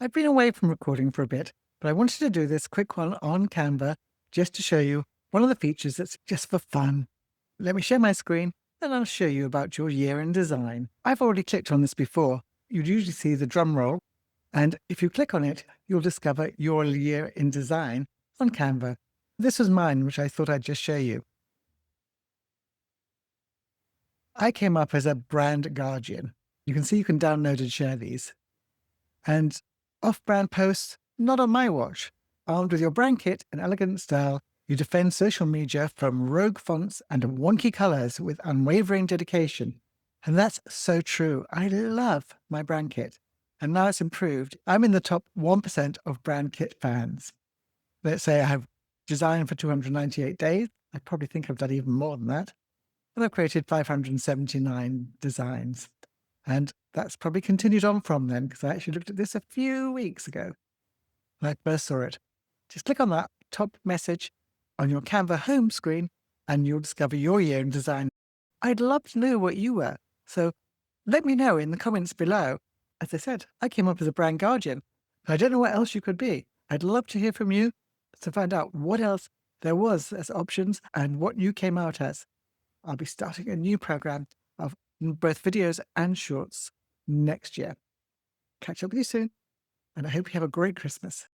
I've been away from recording for a bit, but I wanted to do this quick one on Canva just to show you one of the features that's just for fun. Let me share my screen and I'll show you about your year in design. I've already clicked on this before. You'd usually see the drum roll, and if you click on it, you'll discover your year in design on Canva. This was mine, which I thought I'd just show you. I came up as a brand guardian. You can see you can download and share these. And off-brand posts, not on my watch. Armed with your brand kit and elegant style, you defend social media from rogue fonts and wonky colors with unwavering dedication. And that's so true. I love my brand kit. And now it's improved. I'm in the top 1% of brand kit fans. Let's say I have designed for 298 days. I probably think I've done even more than that. And I've created 579 designs. And that's probably continued on from then, because I actually looked at this a few weeks ago when I first saw it. Just click on that top message on your Canva home screen and you'll discover your year in design. I'd love to know what you were. So let me know in the comments below. As I said, I came up as a brand guardian. I don't know what else you could be. I'd love to hear from you to find out what else there was as options and what you came out as. I'll be starting a new program of both videos and shorts next year. Catch up with you soon, and I hope you have a great Christmas.